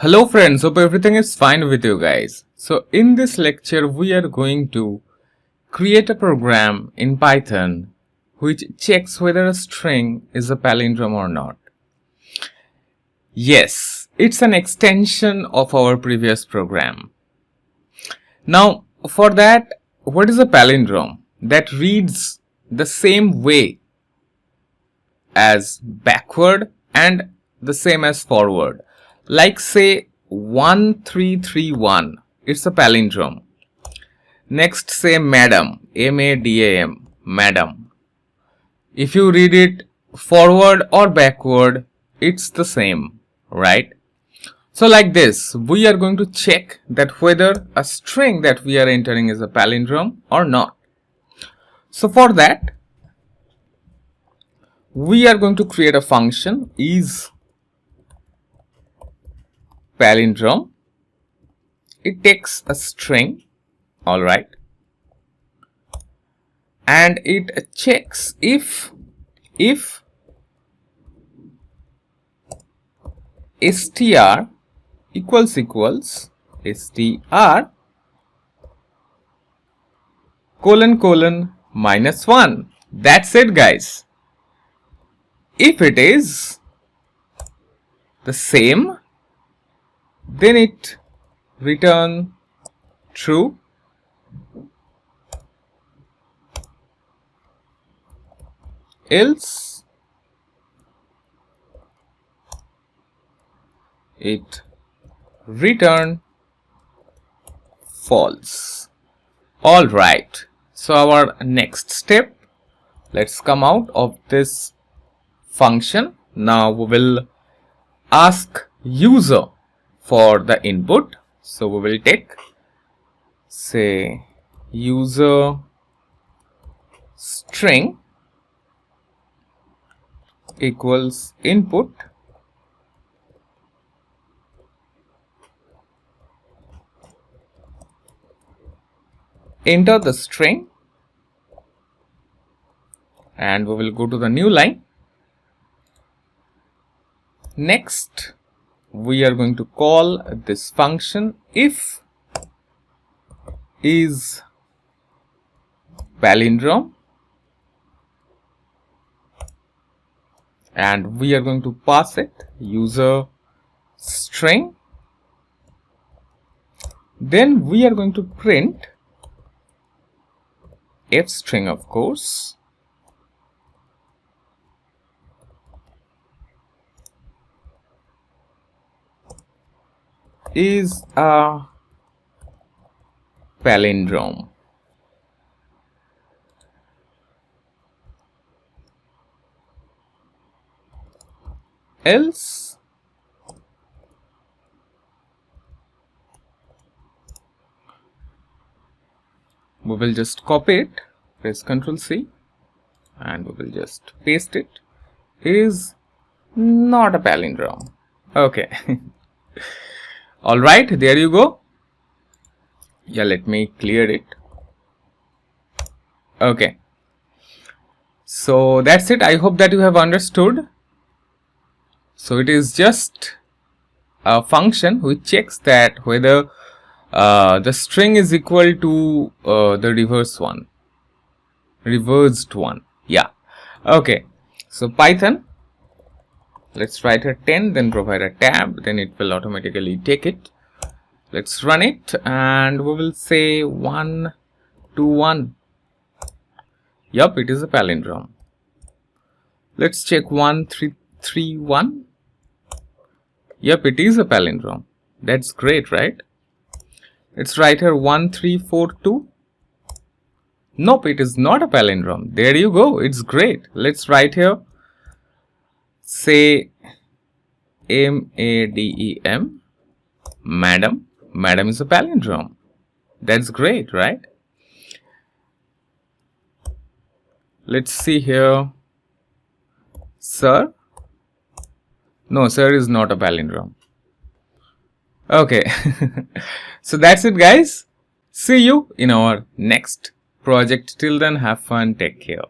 Hello friends, hope everything is fine with you guys. So in this lecture we are going to create a program in Python which checks whether a string is a palindrome or not. Yes, it's an extension of our previous program. Now for that, what is a palindrome? That reads the same way as backward and the same as forward. Like say 1331, it's a palindrome. Next say madam, M-A-D-A-M, madam. If you read it forward or backward, it's the same, right? So like this, we are going to check that whether a string that we are entering is a palindrome or not. So for that, we are going to create a function is palindrome. It takes a string, alright, and it checks if str equals str colon -1. That's it, guys. If it is the same, then it return true. Else it return false. All right, so our next step, let's come out of this function. Now we will ask user for the input. So we will take say user string equals input, enter the string, and we will go to the new line. Next we are going to call this function if is palindrome, and we are going to pass it user string. Then we are going to print f string, of course, is a palindrome. Else we will just copy it, press Ctrl C, and we will just paste it, is not a palindrome. Okay. All right, there you go. Yeah, let me clear it. Okay, so that's it. I hope that you have understood. So it is just a function which checks that whether the string is equal to the reversed one. Yeah. Okay, so Python, let's write a 10, then provide a tab, then it will automatically take it. Let's run it, and we will say 1 2 1. Yup, it is a palindrome. Let's check 1 3 3 1. Yup, it is a palindrome. That's great, right? Let's write here 1 3 4 2. Nope, it is not a palindrome. There you go, it's great. Let's write here say M-A-D-E-M, madam. Madam is a palindrome. That's great, right? Let's see here, sir. No, sir is not a palindrome. Okay. So that's it, guys. See you in our next project. Till then, have fun, take care.